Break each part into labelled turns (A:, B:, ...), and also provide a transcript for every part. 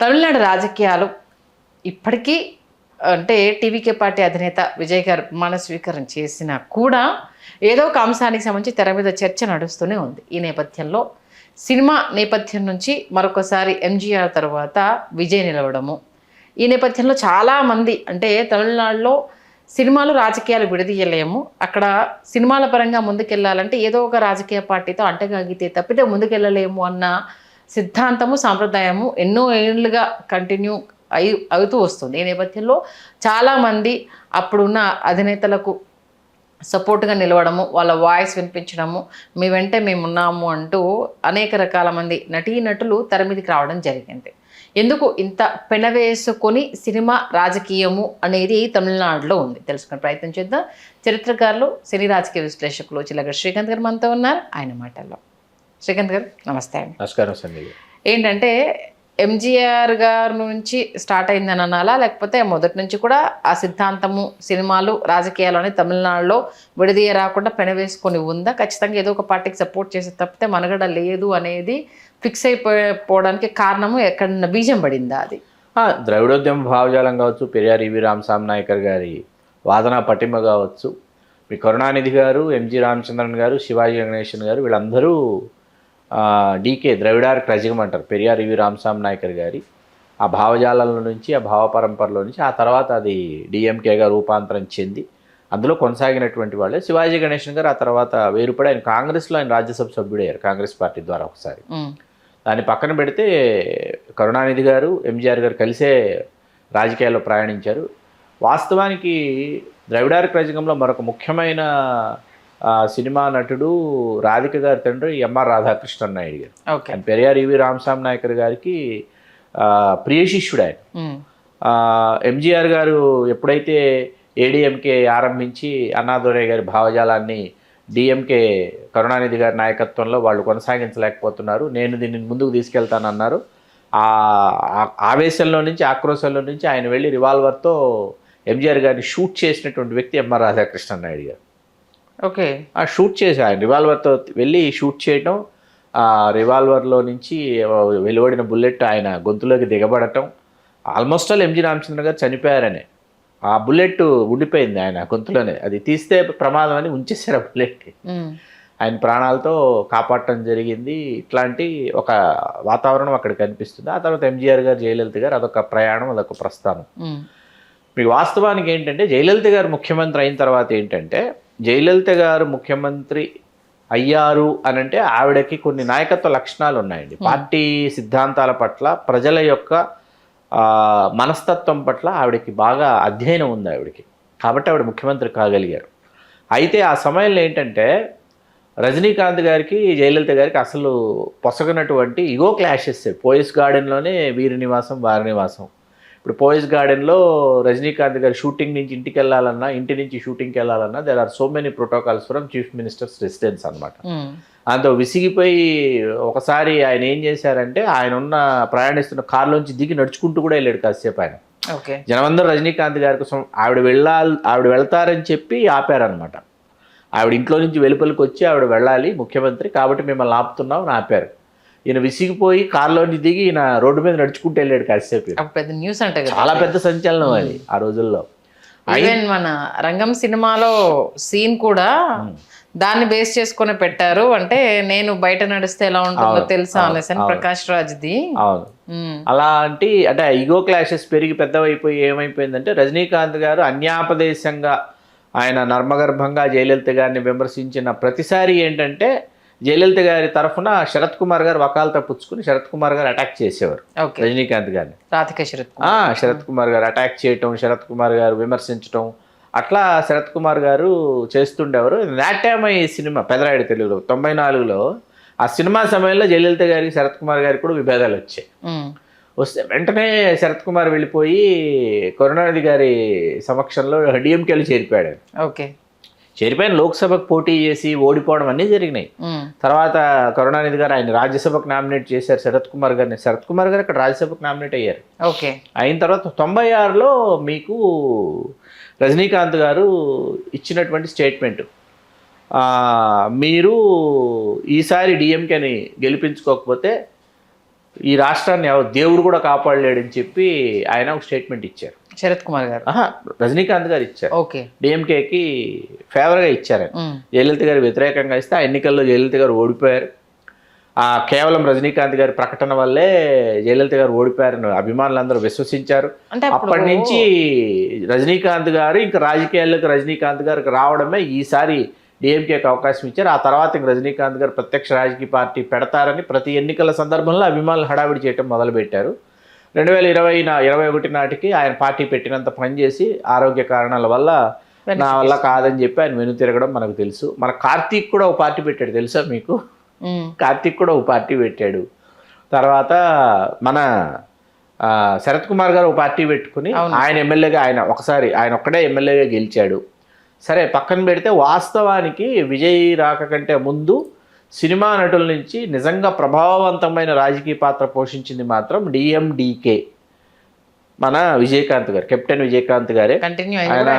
A: తమిళనాడు రాజకీయాలు ఇప్పటికీ అంటే టీవీకే పార్టీ అధినేత విజయ్ గారు ప్రమాణ స్వీకారం చేసినా కూడా ఏదో ఒక అంశానికి సంబంధించి తెర మీద చర్చ నడుస్తూనే ఉంది. ఈ నేపథ్యంలో సినిమా నేపథ్యం నుంచి మరొకసారి ఎంజీఆర్ తర్వాత విజయ్ నిలవడము, ఈ నేపథ్యంలో చాలామంది అంటే తమిళనాడులో సినిమాలు రాజకీయాలు విడదీయలేము, అక్కడ సినిమాల పరంగా ముందుకెళ్ళాలంటే ఏదో ఒక రాజకీయ పార్టీతో అంటగాగితే తప్పితే ముందుకెళ్ళలేము అన్న సిద్ధాంతము సాంప్రదాయము ఎన్నో ఏళ్ళుగా కంటిన్యూ అవుతూ వస్తుంది. ఈ నేపథ్యంలో చాలామంది అప్పుడున్న అధినేతలకు సపోర్ట్గా నిలవడము, వాళ్ళ వాయిస్ వినిపించడము, మీ వెంటే మేమున్నాము అంటూ అనేక రకాల మంది నటీనటులు తెర మీదకి రావడం జరిగింది. ఎందుకు ఇంత పెనవేసుకొని సినిమా రాజకీయము అనేది తమిళనాడులో ఉంది తెలుసుకునే ప్రయత్నం చేద్దాం. చరిత్రకారులు, సినీ రాజకీయ విశ్లేషకులు చిలక శ్రీకాంత్ గారు మనతో ఉన్నారు. ఆయన మాటల్లో శ్రీకాంత్ గారు నమస్తే అండి.
B: నమస్కారం సంజయ్.
A: ఏంటంటే ఎంజీఆర్ గారి నుంచి స్టార్ట్ అయిందని అనాలా, లేకపోతే మొదటి నుంచి కూడా ఆ సిద్ధాంతము సినిమాలు రాజకీయాలు అని తమిళనాడులో విడదీయ రాకుండా పెనవేసుకొని ఉందా? ఖచ్చితంగా ఏదో ఒక పార్టీకి సపోర్ట్ చేసి తప్పితే మనగడ లేదు అనేది ఫిక్స్ అయిపోవడానికి కారణము ఎక్కడ బీజం పడిందా? అది
B: ద్రవిడోద్యమ భావజాలం కావచ్చు, పెరియార్ ఈవి రామస్వామి నాయకర్ గారి వాదన పటిమ కావచ్చు, మీ కరుణానిధి గారు, ఎంజి రామచంద్రన్ గారు, శివాజీ గణేశన్ గారు, వీళ్ళందరూ డీకే ద్రవిడార్ ప్రజగం అంటారు పెరియార్ ఈవి రామస్వామి నాయకర్ గారి ఆ భావజాలంలో నుంచి, ఆ భావ పరంపరలో నుంచి ఆ తర్వాత అది డిఎంకేగా రూపాంతరం చెంది అందులో కొనసాగినటువంటి వాళ్ళే. శివాజీ గణేశన్ గారు ఆ తర్వాత వేరుపడి ఆయన కాంగ్రెస్లో ఆయన రాజ్యసభ సభ్యుడయ్యారు కాంగ్రెస్ పార్టీ ద్వారా ఒకసారి. దాన్ని పక్కన పెడితే కరుణానిధి గారు, ఎంజీఆర్ గారు కలిసే రాజకీయాల్లో ప్రయాణించారు. వాస్తవానికి ద్రవిడార్ ప్రజగంలో మరొక ముఖ్యమైన సినిమా నటుడు రాధిక గారి తండ్రి ఎంఆర్ రాధాకృష్ణన్ నాయుడు గారు. ఆయన పెరియార్ ఈవి రామస్వామి నాయకర్ గారికి ప్రియ శిష్యుడు ఆయన. ఎంజీఆర్ గారు ఎప్పుడైతే ఏడీఎంకే ఆరంభించి అన్నాదురై గారి భావజాలాన్ని డిఎంకే కరుణానిధి గారి నాయకత్వంలో వాళ్ళు కొనసాగించలేకపోతున్నారు, నేను దీన్ని ముందుకు తీసుకెళ్తానన్నారు. ఆ ఆవేశంలో నుంచి, ఆక్రోశంలో నుంచి ఆయన వెళ్ళి రివాల్వర్తో ఎంజీఆర్ గారిని షూట్ చేసినటువంటి వ్యక్తి ఎంఆర్ రాధాకృష్ణన్ నాయుడు గారు.
A: ఓకే,
B: ఆ షూట్ చేసి ఆయన రివాల్వర్తో వెళ్ళి షూట్ చేయటం, ఆ రివాల్వర్లో నుంచి వెలువడిన బుల్లెట్ ఆయన గొంతులోకి దిగబడటం, ఆల్మోస్ట్ ఆల్ ఎంజి రామచంద్ర గారు చనిపోయారనే. ఆ బుల్లెట్ ఉండిపోయింది ఆయన గొంతులోనే, అది తీస్తే ప్రమాదం అని ఉంచేశారు ఆ బుల్లెట్. ఆయన ప్రాణాలతో కాపాడటం జరిగింది. ఇట్లాంటి ఒక వాతావరణం అక్కడ కనిపిస్తుంది. ఆ తర్వాత ఎంజీఆర్ గారు, జయలలిత గారు, అదొక ప్రయాణం, అదొక ప్రస్థానం. మీకు వాస్తవానికి ఏంటంటే జయలలిత గారు ముఖ్యమంత్రి అయిన తర్వాత ఏంటంటే, జయలలిత గారు ముఖ్యమంత్రి అయ్యారు అని అంటే ఆవిడకి కొన్ని నాయకత్వ లక్షణాలు ఉన్నాయండి. పార్టీ సిద్ధాంతాల పట్ల, ప్రజల యొక్క మనస్తత్వం పట్ల ఆవిడకి బాగా అధ్యయనం ఉంది ఆవిడకి. కాబట్టి ఆవిడ ముఖ్యమంత్రి కాగలిగారు. అయితే ఆ సమయంలో ఏంటంటే రజనీకాంత్ గారికి, జయలలిత గారికి అసలు పొసగనటువంటి ఇగో క్లాషెస్. పోయిస్ గార్డెన్లోనే వీరి నివాసం, వారి నివాసం. ఇప్పుడు పోయిస్ గార్డెన్లో రజనీకాంత్ గారు షూటింగ్ నుంచి ఇంటికి వెళ్ళాలన్నా, ఇంటి నుంచి షూటింగ్కి వెళ్ళాలన్నా there are so many protocols from chief minister's residence అనమాట. అంత విసిగిపోయి ఒకసారి ఆయన ఏం చేశారంటే, ఆయన ఉన్న ప్రయాణిస్తున్న కారులోంచి దిగి నడుచుకుంటూ కూడా వెళ్ళాడు కాసేపు ఆయన. జనమందరూ రజనీకాంత్ గారి కోసం ఆవిడ వెళ్తారని చెప్పి ఆపారనమాట. ఆవిడ ఇంట్లో నుంచి వెలుపలికి వచ్చి ఆవిడ వెళ్ళాలి ముఖ్యమంత్రి కాబట్టి మిమ్మల్ని ఆపుతున్నాం అని ఆపారు. ఈయన విసిగిపోయి కారులోని దిగి ఈయన రోడ్డు మీద నడుచుకుంటూ వెళ్ళాడు కాసేపు.
A: పెద్ద న్యూస్ అంటే
B: చాలా పెద్ద సంచలనం అది ఆ రోజుల్లో.
A: మన రంగం సినిమాలో సీన్ కూడా దాన్ని బేస్ చేసుకుని పెట్టారు. అంటే నేను బయట నడిస్తే ఎలా ఉంటుందో తెలుసా అనేసి ప్రకాష్ రాజ్ది.
B: అవును, అలాంటి అంటే ఈగో క్లాషెస్ పెరిగి పెద్దవైపోయి ఏమైపోయిందంటే, రజనీకాంత్ గారు అన్యాపదేశంగా ఆయన నర్మగర్భంగా జయలలిత గారిని విమర్శించిన ప్రతిసారి ఏంటంటే జయలలిత గారి తరఫున శరత్ కుమార్ గారు వకాలతో పుచ్చుకుని శరత్ కుమార్ గారు అటాక్ చేసేవారు రజనీకాంత్ గారిని. శరత్ కుమార్ గారు అటాక్ చేయటం, శరత్ కుమార్ గారు విమర్శించటం, అట్లా శరత్ కుమార్ గారు చేస్తుండేవారు. నాట్యమై సినిమా పెదరాయుడు తెలుగులో 94లో ఆ సినిమా సమయంలో జయలలిత గారికి, శరత్ కుమార్ గారికి కూడా విభేదాలు వచ్చాయి. వస్తే వెంటనే శరత్ కుమార్ వెళ్ళిపోయి కరుణానిధి గారి సమక్షంలో డిఎంకేలో చేరిపోయాడు. చేరిపోయిన లోక్సభకు పోటీ చేసి ఓడిపోవడం అన్నీ జరిగినాయి. తర్వాత కరుణానిధి గారు ఆయన రాజ్యసభకు నామినేట్ చేశారు శరత్ కుమార్ గారిని. శరత్ కుమార్ గారు అక్కడ రాజ్యసభకు నామినేట్ అయ్యారు. అయిన తర్వాత 96లో మీకు రజనీకాంత్ గారు ఇచ్చినటువంటి స్టేట్మెంట్, మీరు ఈసారి డిఎంకేని గెలిపించుకోకపోతే ఈ రాష్ట్రాన్ని దేవుడు కూడా కాపాడలేడని చెప్పి ఆయన ఒక స్టేట్మెంట్ ఇచ్చారు.
A: శరత్ కుమార్ గారు
B: రజనీకాంత్ గారు ఇచ్చారు.
A: ఓకే,
B: డిఎంకేకి ఫేవర్గా ఇచ్చారు. జయలలిత గారు వ్యతిరేకంగా ఇస్తే ఆ ఎన్నికల్లో జయలలిత గారు ఓడిపోయారు. కేవలం రజనీకాంత్ గారి ప్రకటన వల్లే జయలలిత గారు ఓడిపోయారని అభిమానులందరూ విశ్వసించారు. అప్పటి నుంచి రజనీకాంత్ గారు ఇంకా రాజకీయాల్లోకి రజనీకాంత్ గారికి రావడమే ఈసారి డిఎంకేకి అవకాశం ఇచ్చారు. ఆ తర్వాత ఇంక రజనీకాంత్ గారు ప్రత్యక్ష రాజకీయ పార్టీ పెడతారని ప్రతి ఎన్నికల సందర్భంలో అభిమానులు హడావిడి చేయడం మొదలుపెట్టారు. 2021 నాటికి ఆయన పార్టీ పెట్టినంత పనిచేసి ఆరోగ్య కారణాల వల్ల నా వల్ల కాదని చెప్పి ఆయన వెను తిరగడం మనకు తెలుసు. మన కార్తీక్ కూడా ఒక పార్టీ పెట్టాడు, తెలుసా మీకు? కార్తీక్ కూడా ఒక పార్టీ పెట్టాడు. తర్వాత మన శరత్ కుమార్ గారు ఒక పార్టీ పెట్టుకుని ఆయన ఎమ్మెల్యేగా ఆయన ఒక్కడే ఎమ్మెల్యేగా గెలిచాడు. సరే, పక్కన పెడితే వాస్తవానికి విజయ్ రాక కంటే ముందు సినిమా నటుల నుంచి నిజంగా ప్రభావవంతమైన రాజకీయ పాత్ర పోషించింది మాత్రం డిఎండికే మన విజయకాంత్ గారు, కెప్టెన్ విజయకాంత్ గారే. ఆయన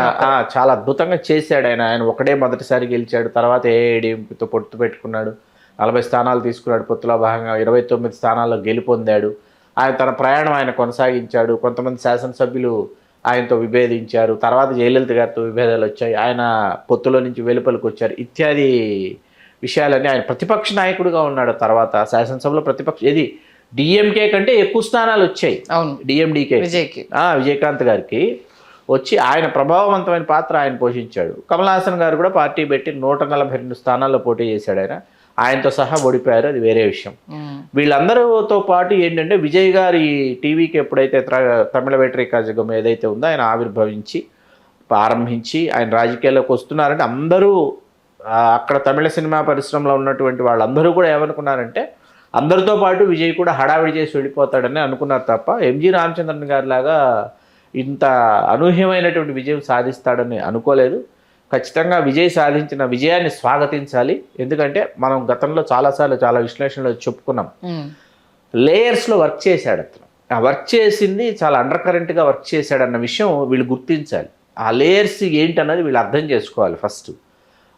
B: చాలా అద్భుతంగా చేశాడు. ఆయన ఒకడే మొదటిసారి గెలిచాడు. తర్వాత ఏఐడిఎంతో పొత్తు పెట్టుకున్నాడు, 40 స్థానాలు తీసుకున్నాడు. పొత్తులో భాగంగా 29 స్థానాల్లో గెలుపొందాడు. ఆయన తన ప్రయాణం ఆయన కొనసాగించాడు. కొంతమంది శాసనసభ్యులు ఆయనతో విభేదించారు. తర్వాత జయలలిత గారితో విభేదాలు వచ్చాయి. ఆయన పొత్తులో నుంచి వెలుపలికి వచ్చారు. ఇత్యాది విషయాలన్నీ ఆయన ప్రతిపక్ష నాయకుడిగా ఉన్నాడు. తర్వాత శాసనసభలో ఇది డిఎంకే కంటే ఎక్కువ స్థానాలు వచ్చాయి. డిఎండికే విజయకాంత్ గారికి వచ్చి ఆయన ప్రభావవంతమైన పాత్ర ఆయన పోషించాడు. కమల్ హాసన్ గారు కూడా పార్టీ పెట్టి 142 స్థానాల్లో పోటీ చేశాడు. ఆయనతో సహా ఓడిపోయారు, అది వేరే విషయం. వీళ్ళందరితో పాటు ఏంటంటే విజయ్ గారి టీవీకి ఎప్పుడైతే తమిళ వెట్రి కజగం ఏదైతే ఉందో ఆయన ప్రారంభించి ఆయన రాజకీయాల్లోకి వస్తున్నారంటే అందరూ అక్కడ తమిళ సినిమా పరిశ్రమలో ఉన్నటువంటి వాళ్ళందరూ కూడా ఏమనుకున్నారంటే అందరితో పాటు విజయ్ కూడా హడావిడి చేసి వెళ్ళిపోతాడని అనుకున్నారు తప్ప ఎంజి రామచంద్రన్ గారి లాగా ఇంత అనూహ్యమైనటువంటి విజయం సాధిస్తాడని అనుకోలేదు. ఖచ్చితంగా విజయ్ సాధించిన విజయాన్ని స్వాగతించాలి. ఎందుకంటే మనం గతంలో చాలాసార్లు చాలా విశ్లేషణలో చెప్పుకున్నాం, లేయర్స్లో వర్క్ చేశాడు అతను. ఆ వర్క్ చేసింది చాలా అండర్ కరెంట్గా వర్క్ చేశాడన్న విషయం వీళ్ళు గుర్తించాలి. ఆ లేయర్స్ ఏంటన్నది వీళ్ళు అర్థం చేసుకోవాలి ఫస్ట్.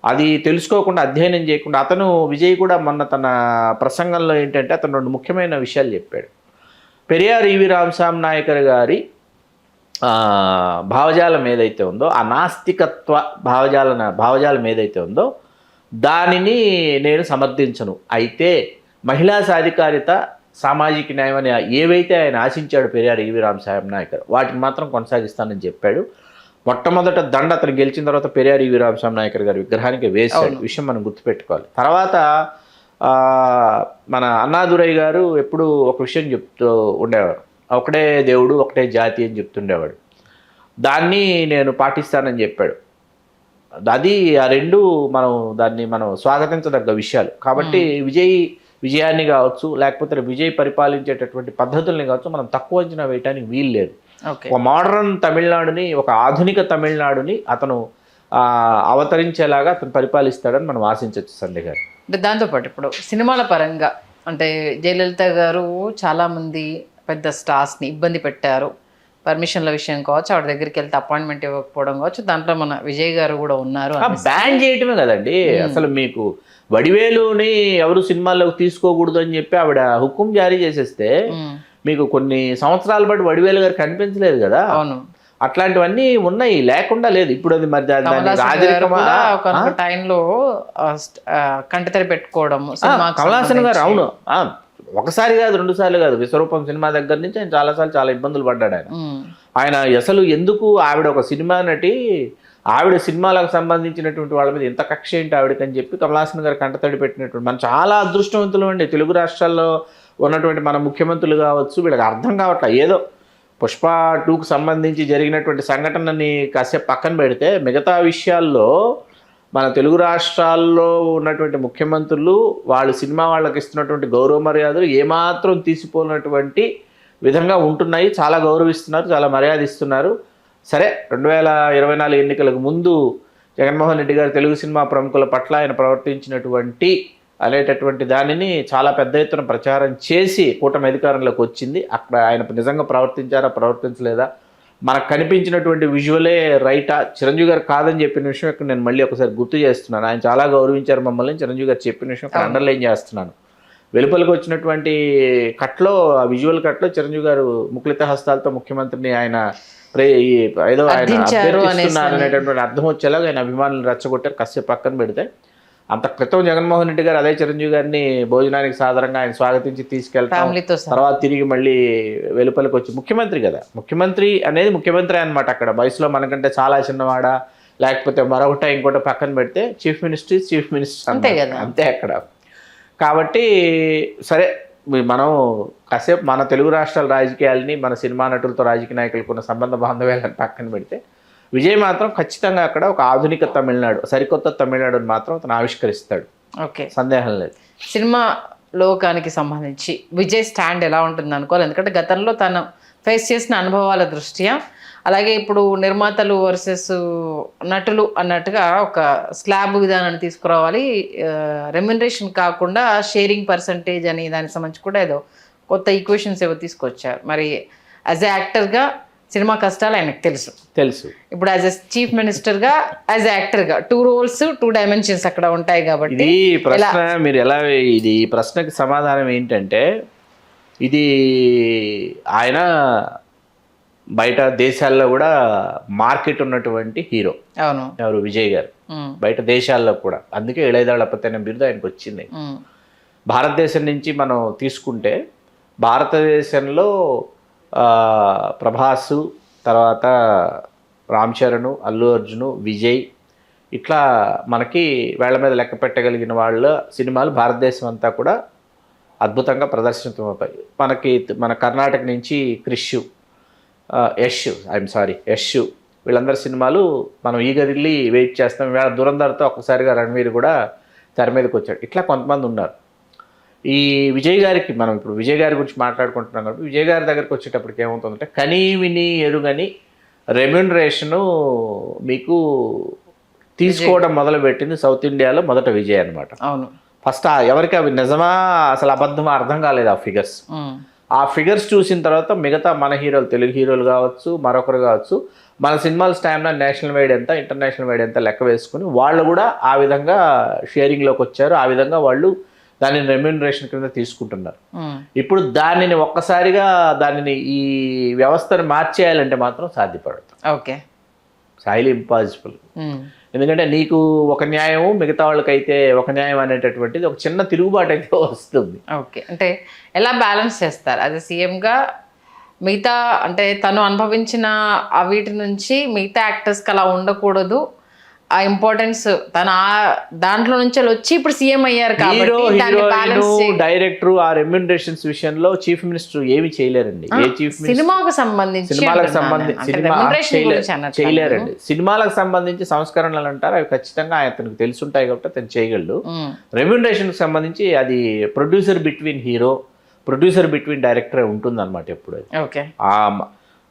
B: అది తెలుసుకోకుండా అధ్యయనం చేయకుండా విజయ్ కూడా మొన్న తన ప్రసంగంలో ఏంటంటే అతను 2 ముఖ్యమైన విషయాలు చెప్పాడు. పెరియార్ ఈవి రామస్వామి నాయకర్ గారి భావజాలం ఏదైతే ఉందో, ఆ నాస్తికత్వ భావజాలం ఏదైతే ఉందో దానిని నేను సమర్థించను. అయితే మహిళా సాధికారిత, సామాజిక న్యాయం అని ఏవైతే ఆయన ఆశించాడు పెరియార్ ఈవి రామస్వామి నాయకర్, వాటిని మాత్రం కొనసాగిస్తానని చెప్పాడు. మొట్టమొదట దండ అతను గెలిచిన తర్వాత పెరియార్ ఈవి రామస్వామి నాయకర్ గారి విగ్రహానికి వేశాడు. విషయం మనం గుర్తుపెట్టుకోవాలి. తర్వాత మన అన్నాదురై గారు ఎప్పుడు ఒక విషయం చెప్తూ ఉండేవారు, ఒకటే దేవుడు ఒకటే జాతి అని చెప్తుండేవాడు. దాన్ని నేను పాటిస్తానని చెప్పాడు. అది ఆ రెండు మనం స్వాగతించదగ్గ విషయాలు. కాబట్టి విజయాన్ని కావచ్చు, లేకపోతే విజయ్ పరిపాలించేటటువంటి పద్ధతుల్ని కావచ్చు మనం తక్కువ అంచనా వేయటానికి వీలు లేదు. ఒక మోడర్న్ తమిళనాడుని, ఒక ఆధునిక తమిళనాడుని అతను అవతరించేలాగా అతను పరిపాలిస్తాడని మనం ఆశించవచ్చు సంజయ్ గారు.
A: అంటే దాంతోపాటు ఇప్పుడు సినిమాల పరంగా అంటే జయలలిత గారు చాలామంది పెద్ద స్టార్స్ని ఇబ్బంది పెట్టారు. పర్మిషన్ల విషయం కావచ్చు, ఆవిడ దగ్గరికి వెళ్తే అపాయింట్మెంట్ ఇవ్వకపోవడం కావచ్చు, దాంట్లో మన విజయ్ గారు కూడా ఉన్నారు.
B: బ్యాన్ చేయటమే కదండి అసలు. మీకు వడివేలుని ఎవరు సినిమాల్లోకి తీసుకోకూడదు అని చెప్పి ఆవిడ హుకుం జారీ చేసేస్తే మీకు కొన్ని సంవత్సరాల పాటు వడివేలు గారు కనిపించలేదు కదా.
A: అవును,
B: అట్లాంటివన్నీ ఉన్నాయి, లేకుండా లేదు. ఇప్పుడు అది మరి
A: టైంలో కంటితెర పెట్టుకోవడం
B: కమల్ హాసన్ గారు, అవును, ఒకసారి కాదు 2 సార్లు కాదు, విశ్వరూపం సినిమా దగ్గర నుంచి ఆయన చాలాసార్లు చాలా ఇబ్బందులు పడ్డాడు. ఆయన అసలు ఎందుకు ఆవిడ ఒక సినిమా నటి, ఆవిడ సినిమాలకు సంబంధించినటువంటి వాళ్ళ మీద ఎంత కక్ష ఏంటి ఆవిడకని చెప్పి కమల్ హాసన్ గారు కంటతడి పెట్టినటువంటి మనం చాలా అదృష్టవంతులు అండి. తెలుగు రాష్ట్రాల్లో ఉన్నటువంటి మన ముఖ్యమంత్రులు కావచ్చు, వీళ్ళకి అర్థం కావట్లేదు. ఏదో పుష్ప 2కు సంబంధించి జరిగినటువంటి సంఘటనని కాసేపు పక్కన పెడితే మిగతా విషయాల్లో మన తెలుగు రాష్ట్రాల్లో ఉన్నటువంటి ముఖ్యమంత్రులు వాళ్ళు సినిమా వాళ్ళకి ఇస్తున్నటువంటి గౌరవ మర్యాదలు ఏమాత్రం తీసిపోయినటువంటి విధంగా ఉంటున్నాయి. చాలా గౌరవిస్తున్నారు, చాలా మర్యాద ఇస్తున్నారు. సరే, 2024 ఎన్నికలకు ముందు జగన్మోహన్ రెడ్డి గారు తెలుగు సినిమా ప్రముఖుల పట్ల ఆయన ప్రవర్తించినటువంటి అనేటటువంటి దానిని చాలా పెద్ద ఎత్తున ప్రచారం చేసి కూటమి అధికారంలోకి వచ్చింది. అక్కడ ఆయన నిజంగా ప్రవర్తించారా, ప్రవర్తించలేదా, మనకు కనిపించినటువంటి విజువలే రైటా, చిరంజీవి గారు కాదని చెప్పిన విషయం ఇక్కడ నేను మళ్ళీ ఒకసారి గుర్తు చేస్తున్నాను. ఆయన చాలా గౌరవించారు మమ్మల్ని, చిరంజీవి గారు చెప్పిన విషయం ఇక్కడ అండర్లైన్ చేస్తున్నాను. వెలుపలికి వచ్చినటువంటి కట్లో, ఆ విజువల్ కట్లో చిరంజీవి గారు ముకులిత హస్తాలతో ముఖ్యమంత్రిని ఆయన ఏదో ఆయన అభ్యర్థిస్తున్నారు అనేటటువంటి అర్థం వచ్చేలాగా ఆయన అభిమానులు రెచ్చగొట్టారు. కాసేపు పక్కన పెడితే అంత క్రితం జగన్మోహన్ రెడ్డి గారు అదే చిరంజీవి గారిని భోజనానికి సాధారణంగా ఆయన స్వాగతించి తీసుకెళ్తాం, తర్వాత తిరిగి మళ్ళీ వెలుపలికి వచ్చి ముఖ్యమంత్రి కదా, ముఖ్యమంత్రి అనేది ముఖ్యమంత్రి అనమాట. అక్కడ వయసులో మనకంటే చాలా చిన్నవాడా లేకపోతే మరొకట ఇంకోటి పక్కన పెడితే చీఫ్ మినిస్టర్ అంతే అక్కడ. కాబట్టి సరే మనం కాసేపు మన తెలుగు రాష్ట్రాల రాజకీయాలని, మన సినిమా నటులతో రాజకీయ నాయకులకు ఉన్న సంబంధ బాంధవ్యాలను పక్కన పెడితే విజయ్ మాత్రం ఖచ్చితంగా అక్కడ ఒక ఆధునిక తమిళనాడు, సరికొత్త తమిళనాడుని మాత్రం అతను ఆవిష్కరిస్తాడు.
A: ఓకే, సందేహం
B: లేదు.
A: సినిమా లోకానికి సంబంధించి విజయ్ స్టాండ్ ఎలా ఉంటుంది అనుకోవాలి, ఎందుకంటే గతంలో తను ఫేస్ చేసిన అనుభవాల దృష్ట్యా, అలాగే ఇప్పుడు నిర్మాతలు వర్సెస్ నటులు అన్నట్టుగా ఒక స్లాబ్ విధానాన్ని తీసుకురావాలి, రెమ్యునరేషన్ కాకుండా షేరింగ్ పర్సంటేజ్ అని దానికి సంబంధించి కూడా ఏదో కొత్త ఈక్వేషన్స్ ఏవో తీసుకొచ్చారు. మరి యాజ్ ఎ యాక్టర్గా సినిమా కష్టాలు ఆయనకు తెలుసు. ఇప్పుడు యాజ్ ఎ చీఫ్ మినిస్టర్గా, యాజ్ ఎ యాక్టర్గా 2 roles 2 dimensions అక్కడ ఉంటాయి. కాబట్టి
B: ఈ ప్రశ్న మీరు ఎలా, ఇది ఈ ప్రశ్నకి సమాధానం ఏంటంటే, ఇది ఆయన బయట దేశాల్లో కూడా మార్కెట్ ఉన్నటువంటి హీరో.
A: అవును,
B: ఎవరు? విజయ్ గారు. బయట దేశాల్లో కూడా, అందుకే ఇళయదళపతి బిరుదు ఆయనకు వచ్చింది. భారతదేశం నుంచి మనం తీసుకుంటే భారతదేశంలో ప్రభాసు, తర్వాత రామ్ చరణ్, అల్లు అర్జున్, విజయ్, ఇట్లా మనకి వేళ్ల మీద లెక్క పెట్టగలిగిన వాళ్ళ సినిమాలు భారతదేశం అంతా కూడా అద్భుతంగా ప్రదర్శితమవుతాయి. మన కర్ణాటక నుంచి యష్ వీళ్ళందరి సినిమాలు మనం ఈగరిల్లి వెయిట్ చేస్తాం. వేళ దురంధర్తో ఒక్కసారిగా రణ్వీర్ కూడా తెర మీదకి వచ్చాడు. ఇట్లా కొంతమంది ఉన్నారు. ఈ విజయ్ గారికి, మనం ఇప్పుడు విజయ్ గారి గురించి మాట్లాడుకుంటున్నాం కాబట్టి విజయ్ గారి దగ్గరికి వచ్చేటప్పటికి ఏమవుతుందంటే, కనీ విని ఎరుగని రెమ్యూనరేషను మీకు తీసుకోవడం మొదలుపెట్టింది సౌత్ ఇండియాలో మొదట విజయ్ అనమాట.
A: అవును,
B: ఫస్ట్ ఎవరికి అవి నిజమా అసలు అబద్ధమా అర్థం కాలేదు ఆ ఫిగర్స్ చూసిన తర్వాత మిగతా మన హీరోలు, తెలుగు హీరోలు కావచ్చు, మరొకరు కావచ్చు, మన సినిమాల స్టామినా నేషనల్ వైడ్ ఎంత, ఇంటర్నేషనల్ వైడ్ ఎంత లెక్క వేసుకుని వాళ్ళు కూడా ఆ విధంగా షేరింగ్లోకి వచ్చారు. ఆ విధంగా వాళ్ళు దానిని రెమ్యూనరేషన్ కింద తీసుకుంటున్నారు. ఇప్పుడు దానిని ఒక్కసారిగా ఈ వ్యవస్థను మార్చేయాలంటే మాత్రం సాధ్యపడదు.
A: Okay,
B: highly impossible. ఎందుకంటే నీకు ఒక న్యాయం, మిగతా వాళ్ళకైతే ఒక న్యాయం అనేటటువంటిది ఒక చిన్న తిరుగుబాటు అయితే వస్తుంది.
A: ఓకే, అంటే ఎలా బ్యాలెన్స్ చేస్తారు అది సీఎంగా? మిగతా అంటే తను అనుభవించిన వీటి నుంచి మిగతా యాక్టర్స్కి అలా ఉండకూడదు, ఆ ఇంపార్టెన్స్ తన దాంట్లో నుంచి వచ్చి ఇప్పుడు సీఎం అయ్యారు కాబట్టి
B: డైరెక్టర్ ఆ రెమ్యూనరేషన్స్ విషయంలో చీఫ్ మినిస్టర్ ఏమి చేయలేరండి. ఏ చీఫ్
A: సినిమాకు సంబంధించి
B: చేయలేరండి. సినిమాలకు సంబంధించి సంస్కరణలు అంటారు, అవి ఖచ్చితంగా అతనికి తెలుసుంటాయి కాబట్టి అతను చేయగలడు. రెమ్యూనరేషన్ కి సంబంధించి అది ప్రొడ్యూసర్ బిట్వీన్ డైరెక్టర్ ఉంటుంది అనమాట. ఎప్పుడు ఆ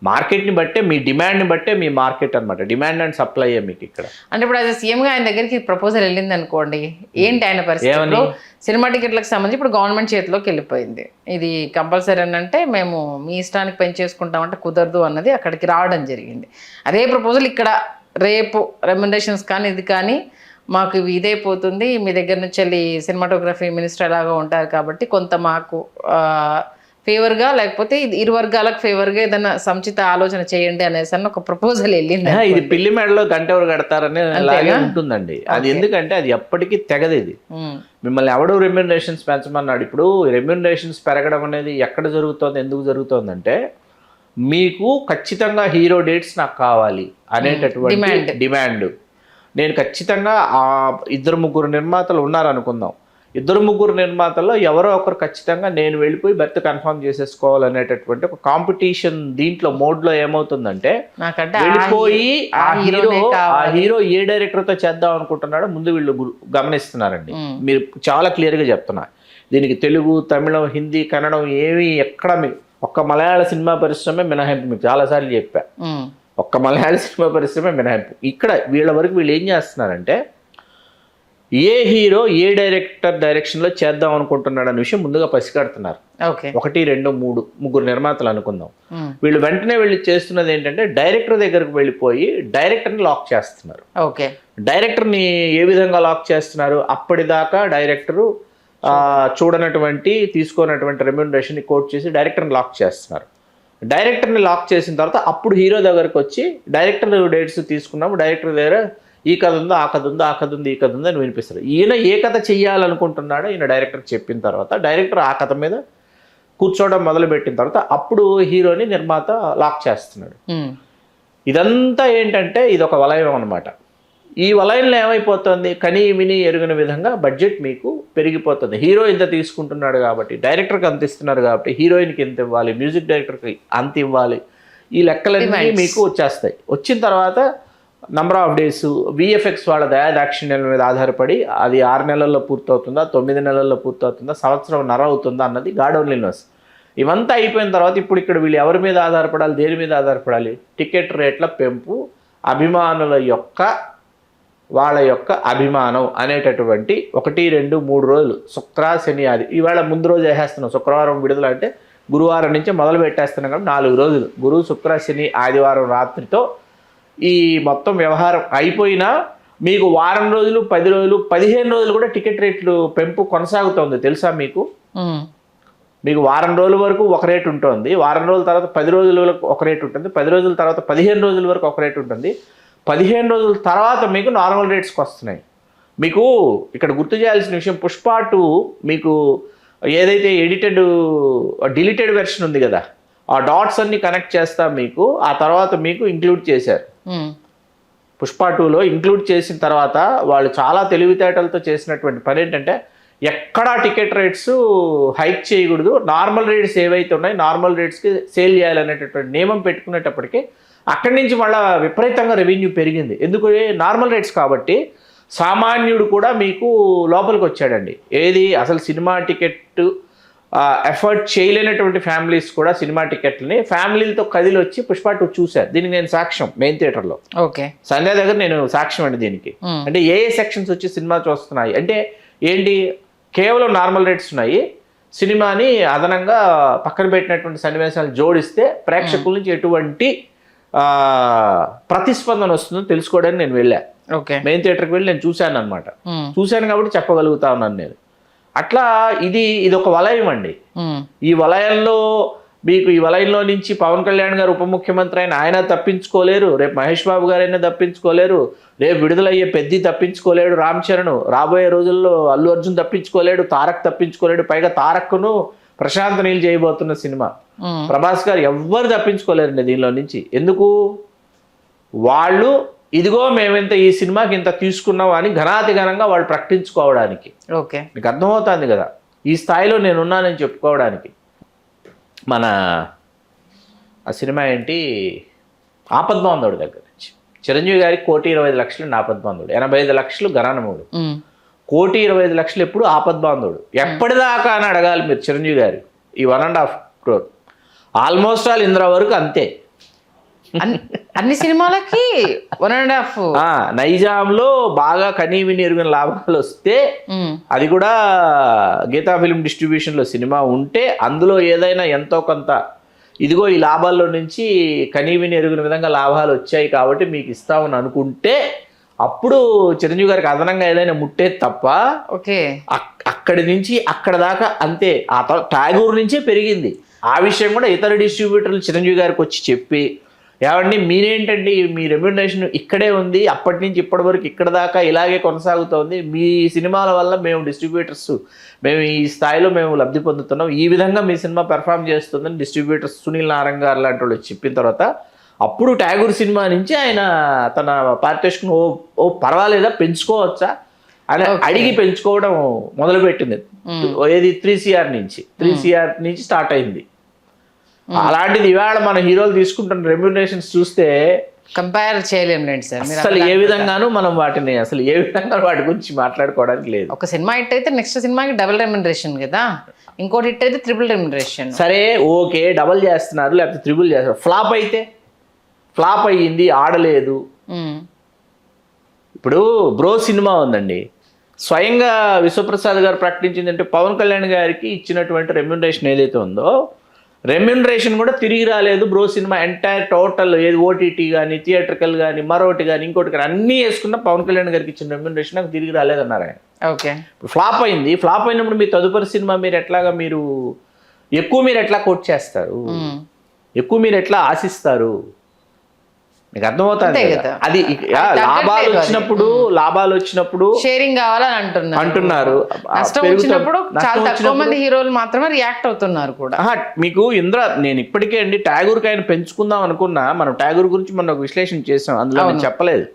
B: మార్కెట్ని బట్టే, మీ డిమాండ్ని బట్టే మీ మార్కెట్ అనమాట. డిమాండ్ అండ్ సప్లై మీకు ఇక్కడ.
A: అంటే ఇప్పుడు అది సీఎంగా ఆయన దగ్గరికి ప్రపోజల్ వెళ్ళింది అనుకోండి, ఏంటి ఆయన పరిస్థితి? సినిమా టికెట్లకు సంబంధించి ఇప్పుడు గవర్నమెంట్ చేతిలోకి వెళ్ళిపోయింది, ఇది కంపల్సరీ అని అంటే మేము మీ ఇష్టానికి పెంచేసుకుంటామంటే కుదరదు అన్నది అక్కడికి రావడం జరిగింది. అదే ప్రపోజల్ ఇక్కడ రేపు రెమ్యునరేషన్స్ కానీ ఇది కానీ మాకు ఇదైపోతుంది, మీ దగ్గర నుంచి వెళ్ళి సినిమాటోగ్రఫీ మినిస్టర్ ఎలాగా ఉంటారు కాబట్టి కొంత మాకు ఫేవర్గా, లేకపోతే ఇరు వర్గాలకు ఫేవర్గా ఏదైనా సముచిత ఆలోచన చేయండి అనేసి అన్న ఒక ప్రపోజల్ వెళ్ళింది.
B: ఇది పిల్లి మెడలో గంట ఎవరు కడతారనే అలాగే ఉంటుందండి. అది ఎందుకంటే అది ఎప్పటికీ తెగదు. ఇది మిమ్మల్ని ఎవడు రెమ్యూనరేషన్స్ పెంచమన్నాడు? ఇప్పుడు రెమ్యూనరేషన్స్ పెరగడం అనేది ఎక్కడ జరుగుతుంది, ఎందుకు జరుగుతుందంటే, మీకు ఖచ్చితంగా హీరో డేట్స్ నాకు కావాలి అనేటటువంటి డిమాండ్. నేను ఖచ్చితంగా 2-3 నిర్మాతలు ఉన్నారనుకుందాం, 2-3 నిర్మాతల్లో ఎవరో ఒకరు ఖచ్చితంగా నేను వెళ్ళిపోయి బెర్త్ కన్ఫర్మ్ చేసేసుకోవాలనేటటువంటి ఒక కాంపిటీషన్ దీంట్లో మోడ్లో ఏమవుతుందంటే, వెళ్ళిపోయి ఆ హీరో ఏ డైరెక్టర్తో చేద్దాం అనుకుంటున్నాడో ముందు వీళ్ళు గమనిస్తున్నారండి. మీరు చాలా క్లియర్గా చెప్తున్నా, దీనికి తెలుగు, తమిళం, హిందీ, కన్నడం ఏమి ఎక్కడ మీకు ఒక్క మలయాళ సినిమా పరిశ్రమే మినహాయింపు. మీకు చాలాసార్లు చెప్పా, ఒక్క మలయాళ సినిమా పరిశ్రమే మినహాయింపు. ఇక్కడ వీళ్ళ వరకు వీళ్ళు ఏం చేస్తున్నారంటే, ఏ హీరో ఏ డైరెక్షన్లో చేద్దాం అనుకుంటున్నాడు అనే విషయం ముందుగా పసిగడుతున్నారు. 1, 2, 3 నిర్మాతలు అనుకుందాం. వీళ్ళు వెంటనే వెళ్ళి చేస్తున్నది ఏంటంటే, డైరెక్టర్ దగ్గరకు వెళ్ళిపోయి డైరెక్టర్ని లాక్ చేస్తున్నారు. డైరెక్టర్ని ఏ విధంగా లాక్ చేస్తున్నారు? అప్పటిదాకా డైరెక్టరు చూడనటువంటి తీసుకోనటువంటి రెమ్యూనరేషన్ కోట్ చేసి డైరెక్టర్ని లాక్ చేస్తున్నారు. డైరెక్టర్ని లాక్ చేసిన తర్వాత అప్పుడు హీరో దగ్గరకు వచ్చి డైరెక్టర్ డేట్స్ తీసుకున్నాము, డైరెక్టర్ దగ్గర ఈ కథ ఉందో ఆ కథ ఉందో ఆ కథ ఉంది ఈ కథ ఉందో అని వినిపిస్తారు. ఈయన ఏ కథ చెయ్యాలనుకుంటున్నాడో ఈయన డైరెక్టర్ చెప్పిన తర్వాత డైరెక్టర్ ఆ కథ మీద కూర్చోవడం మొదలుపెట్టిన తర్వాత అప్పుడు హీరోని నిర్మాత లాక్ చేస్తున్నాడు. ఇదంతా ఏంటంటే ఇది ఒక వలయం అనమాట. ఈ వలయంలో ఏమైపోతుంది, కనీ విని ఎరుగిన విధంగా బడ్జెట్ మీకు పెరిగిపోతుంది. హీరో ఇంత తీసుకుంటున్నాడు కాబట్టి, డైరెక్టర్కి అంత ఇస్తున్నారు కాబట్టి హీరోయిన్కి ఎంత ఇవ్వాలి, మ్యూజిక్ డైరెక్టర్కి అంత ఇవ్వాలి, ఈ లెక్కలన్నీ మీకు వచ్చేస్తాయి. వచ్చిన తర్వాత నంబర్ ఆఫ్ డేస్ విఎఫ్ఎక్స్ వాళ్ళ దయాదాక్షిణ్యాల మీద ఆధారపడి అది 6 నెలల్లో పూర్తవుతుందా 9 నెలల్లో పూర్తవుతుందా సంవత్సరంన్నర అవుతుందా అన్నది గాడ్ ఓన్లీ నోస్. ఇవంతా అయిపోయిన తర్వాత ఇప్పుడు ఇక్కడ వీళ్ళు ఎవరి మీద ఆధారపడాలి, దేని మీద ఆధారపడాలి, టికెట్ రేట్ల పెంపు, అభిమానుల యొక్క వాళ్ళ యొక్క అభిమానం అనేటటువంటి 1, 2, 3 రోజులు శుక్ర శని ఆది, ఇవాళ ముందు రోజు వేసేస్తున్నాం, శుక్రవారం విడుదల అంటే గురువారం నుంచే మొదలు పెట్టేస్తున్నాం కాబట్టి 4 రోజులు, గురు శుక్ర శని ఆదివారం రాత్రితో ఈ మొత్తం వ్యవహారం అయిపోయినా మీకు వారం రోజులు 10 రోజులు 15 రోజులు కూడా టికెట్ రేట్లు పెంపు కొనసాగుతుంది. తెలుసా మీకు? మీకు వారం రోజుల వరకు ఒక రేటు ఉంటుంది, వారం రోజుల తర్వాత 10 రోజుల వరకు ఒక రేటు ఉంటుంది, 10 రోజుల తర్వాత 15 రోజుల వరకు ఒక రేటు ఉంటుంది, 15 రోజుల తర్వాత మీకు నార్మల్ రేట్స్కి వస్తున్నాయి. మీకు ఇక్కడ గుర్తు చేయాల్సిన విషయం, పుష్ప 2 మీకు ఏదైతే డిలీటెడ్ వెర్షన్ ఉంది కదా, ఆ డాట్స్ అన్ని కనెక్ట్ చేస్తా మీకు ఆ తర్వాత మీకు ఇంక్లూడ్ చేశారు. పుష్ప 2లో ఇంక్లూడ్ చేసిన తర్వాత వాళ్ళు చాలా తెలివితేటలతో చేసినటువంటి పని ఏంటంటే ఎక్కడా టికెట్ రేట్స్ హైక్ చేయకూడదు, నార్మల్ రేట్స్ ఏవైతే ఉన్నాయో నార్మల్ రేట్స్కి సేల్ చేయాలనేటటువంటి నియమం పెట్టుకునేటప్పటికీ అక్కడి నుంచి మళ్ళీ విపరీతంగా రెవెన్యూ పెరిగింది. ఎందుకు? నార్మల్ రేట్స్ కాబట్టి సామాన్యుడు కూడా మీకు లోపలికి వచ్చాడండి. ఏది అసలు సినిమా టికెట్ ఎఫర్ట్ చేయలేనటువంటి ఫ్యామిలీస్ కూడా సినిమా టికెట్లని ఫ్యామిలీలతో కదిలి వచ్చి పుష్ప 2 చూశారు. దీనికి నేను సాక్ష్యం, మెయిన్ థియేటర్లో సంధ్య దగ్గర నేను సాక్ష్యం అండి దీనికి. అంటే ఏ సెక్షన్స్ వచ్చి సినిమా చూస్తున్నాయి అంటే ఏంటి, కేవలం నార్మల్ రేట్స్ ఉన్నాయి, సినిమాని అదనంగా పక్కన పెట్టినటువంటి సన్నివేశాలు జోడిస్తే ప్రేక్షకుల నుంచి ఎటువంటి ప్రతిస్పందన వస్తుందో తెలుసుకోవడానికి నేను వెళ్ళా. మెయిన్ థియేటర్కి వెళ్ళి నేను చూశాను అనమాట. చూశాను కాబట్టి చెప్పగలుగుతా ఉన్నాను నేను. అట్లా ఇది ఒక వలయం అండి. ఈ వలయంలో మీకు ఈ వలయంలో నుంచి పవన్ కళ్యాణ్ గారు ఉప ముఖ్యమంత్రి అయిన ఆయన తప్పించుకోలేరు, రేపు మహేష్ బాబు గారైనా తప్పించుకోలేరు, రేపు విడుదలయ్యే పెద్ది తప్పించుకోలేడు, రామ్ చరణ్ రాబోయే రోజుల్లో అల్లు అర్జున్ తప్పించుకోలేడు, తారక్ తప్పించుకోలేడు, పైగా తారక్ను ప్రశాంత్ నీల్ చేయబోతున్న సినిమా, ప్రభాస్ గారు ఎవ్వరు తప్పించుకోలేరండి దీనిలో నుంచి. ఎందుకు? వాళ్ళు ఇదిగో మేమెంత ఈ సినిమాకి ఇంత తీసుకున్నాం అని ఘనాతిఘనంగా వాళ్ళు ప్రకటించుకోవడానికి. మీకు అర్థమవుతుంది కదా ఈ స్థాయిలో నేనున్నానని చెప్పుకోవడానికి. మన ఆ సినిమా ఏంటి, ఆపద్బాంధవుడి దగ్గర నుంచి చిరంజీవి గారికి 1,25,00,000 ఆపద్బాంధవుడు, 85 లక్షలు గరానమూడు, 1,25,00,000 ఎప్పుడు ఆపద్బాంధవుడు. ఎప్పటిదాకా అని అడగాలి మీరు చిరంజీవి గారు. ఈ 1.5 crore ఆల్మోస్ట్ ఆల్ ఇంద్ర వరకు అంతే.
A: అన్ని సినిమాలకి 1.5.
B: నైజాంలో బాగా కనీవిని ఎరుగిన లాభాలు వస్తే అది కూడా గీతా ఫిల్మ్ డిస్ట్రిబ్యూషన్లో సినిమా ఉంటే అందులో ఏదైనా ఎంతో కొంత ఇదిగో ఈ లాభాల్లో నుంచి కనీవిని ఎరుగిన విధంగా లాభాలు వచ్చాయి కాబట్టి మీకు ఇస్తామని అనుకుంటే అప్పుడు చిరంజీవి గారికి అదనంగా ఏదైనా ముట్టేది తప్ప అక్కడి నుంచి అక్కడ దాకా అంతే. ఆ తర్వాత ఠాగూర్ నుంచే పెరిగింది. ఆ విషయం కూడా ఇతర డిస్ట్రిబ్యూటర్లు చిరంజీవి గారికి వచ్చి చెప్పి, ఏమండి మీరేంటండి మీ రెమ్యూనరేషన్ ఇక్కడే ఉంది, అప్పటి నుంచి ఇప్పటి వరకు ఇక్కడ దాకా ఇలాగే కొనసాగుతోంది, మీ సినిమాల వల్ల మేము డిస్ట్రిబ్యూటర్స్ మేము ఈ స్థాయిలో మేము లబ్ధి పొందుతున్నాం, ఈ విధంగా మీ సినిమా పెర్ఫామ్ చేస్తుందని డిస్ట్రిబ్యూటర్స్ సునీల్ నారాయణ గారు లాంటి వాళ్ళు చెప్పిన తర్వాత అప్పుడు ఠాగూర్ సినిమా నుంచి ఆయన తన పారితోషికం ఓ పర్వాలేదా పెంచుకోవచ్చా అని అడిగి పెంచుకోవడం మొదలుపెట్టింది. ఏది 3CR నుంచి స్టార్ట్ అయింది. అలాంటిది ఇవాళ మన హీరోలు తీసుకుంటున్న రెమ్యూనరేషన్స్ చూస్తే
A: కంపేర్ చేయలేండి సార్.
B: అసలు ఏ విధంగానూ మనం వాటిని అసలు ఏ విధంగా వాటి గురించి మాట్లాడుకోవడానికి లేదు.
A: ఒక సినిమా హిట్ అయితే నెక్స్ట్ సినిమాకి డబుల్ రెమ్యూనరేషన్ కదా, ఇంకోటి హిట్ అయితే ట్రిపుల్ రెమ్యూనరేషన్.
B: సరే ఓకే, డబుల్ చేస్తున్నారు లేకపోతే ట్రిపుల్ చేస్తున్నారు, ఫ్లాప్ అయితే ఫ్లాప్ అయ్యింది, ఆడలేదు. ఇప్పుడు బ్రో సినిమా ఉందండి, స్వయంగా విశ్వప్రసాద్ గారు ప్రకటించిందంటే పవన్ కళ్యాణ్ గారికి ఇచ్చినటువంటి రెమ్యూనరేషన్ ఏదైతే ఉందో రెమ్యూనరేషన్ కూడా తిరిగి రాలేదు బ్రో సినిమా ఎంటైర్ టోటల్ ఏది ఓటీటీ కానీ థియేటర్కల్ కానీ మరొకటి కానీ ఇంకోటి కానీ అన్నీ వేసుకున్న పవన్ కళ్యాణ్ గారికి ఇచ్చిన రెమ్యూనరేషన్ నాకు తిరిగి రాలేదన్నారు ఆయన.
A: ఓకే,
B: ఇప్పుడు ఫ్లాప్ అయింది. ఫ్లాప్ అయినప్పుడు మీ తదుపరి సినిమా మీరు ఎట్లా కోట్ చేస్తారు, ఎక్కువ మీరు ఎట్లా ఆశిస్తారు, మీకు అర్థమవుతుంది కదా. అది లాభాలు వచ్చినప్పుడు
A: షేరింగ్ కావాలని అంటున్నారు. నష్టం వచ్చినప్పుడు చాలా తక్కువ మంది హీరోలు మాత్రమే రియాక్ట్ అవుతున్నారు కూడా.
B: మీకు నేను ఇప్పటికే అండి ట్యాగూర్కి ఆయన పెంచుకుందాం అనుకున్నా. మనం ట్యాగూర్ గురించి మనం ఒక విశ్లేషణ చేసాం, అందులో నేను చెప్పలేదు.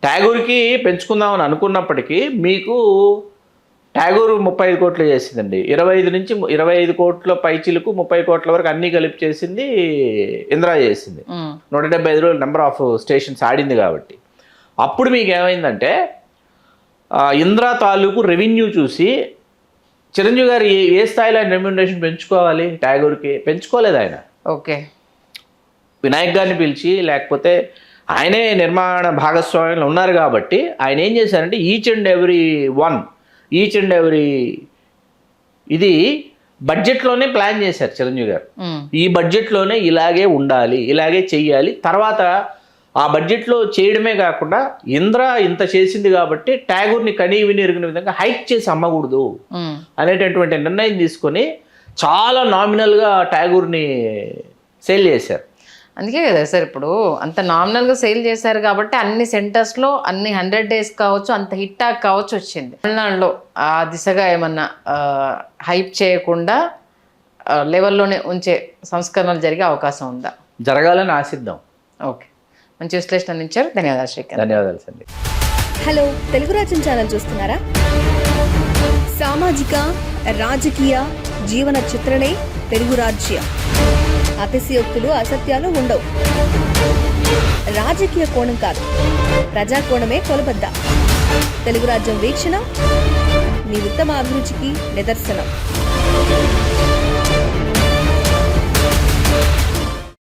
B: ట్యాగూర్కి పెంచుకుందామని అనుకున్నప్పటికీ మీకు ట్యాగూర్ 35 కోట్లు చేసిందండి. 25 కోట్ల పైచిలకు 30 కోట్ల వరకు అన్నీ కలిపి చేసింది ఇంద్రా చేసింది. 175 రోజులు నెంబర్ ఆఫ్ స్టేషన్స్ ఆడింది కాబట్టి. అప్పుడు మీకు ఏమైందంటే ఇంద్రా తాలూకు రెవెన్యూ చూసి చిరంజీవి గారు ఏ స్థాయిలో ఆయన రెమ్యూనరేషన్ పెంచుకోవాలి, ట్యాగూర్కి పెంచుకోలేదు ఆయన.
A: ఓకే,
B: వినాయక్ గారిని పిలిచి లేకపోతే ఆయనే నిర్మాణ భాగస్వామ్యంలో ఉన్నారు కాబట్టి ఆయన ఏం చేశారంటే ఈచ్ అండ్ ఎవ్రీ ఇది బడ్జెట్లోనే ప్లాన్ చేశారు చిరంజీవి గారు. ఈ బడ్జెట్లోనే ఇలాగే ఉండాలి, ఇలాగే చెయ్యాలి. తర్వాత ఆ బడ్జెట్లో చేయడమే కాకుండా ఇంద్రా ఇంత చేసింది కాబట్టి ట్యాగూర్ని కనీ విని ఎరిగిన విధంగా హైక్ చేసి అమ్మకూడదు అనేటటువంటి నిర్ణయం తీసుకొని చాలా నామినల్గా ట్యాగూర్ని సేల్ చేశారు.
A: అందుకే కదా సార్, ఇప్పుడు అంత నామినల్గా సేల్ చేశారు కాబట్టి అన్ని సెంటర్స్లో అన్ని 100 days కావచ్చు, అంత హిట్ టాక్ కావచ్చు వచ్చింది. తమిళనాడులో ఆ దిశగా ఏమన్నా హైప్ చేయకుండా లెవెల్లోనే ఉంచే సంస్కరణలు జరిగే అవకాశం ఉందా?
B: జరగాలని ఆశిద్దాం.
A: ఓకే, మంచి విశ్లేషణ అందించారు. ధన్యవాదాలు శ్రీకాంత్.
B: ధన్యవాదాలు అండి.
C: హలో, తెలుగు రాజ్యం ఛానల్ చూస్తున్నారా? సామాజిక రాజకీయ జీవన చిత్రణే తెలుగు రాజ్యం. అతిశయోక్తులు అసత్యాలు ఉండవు. రాజకీయ కోణం కాదు, ప్రజా కోణమే కొలబద్ద. తెలుగు రాజ్యం వీక్షణ మీ ఉత్తమ అభిరుచికి నిదర్శనం.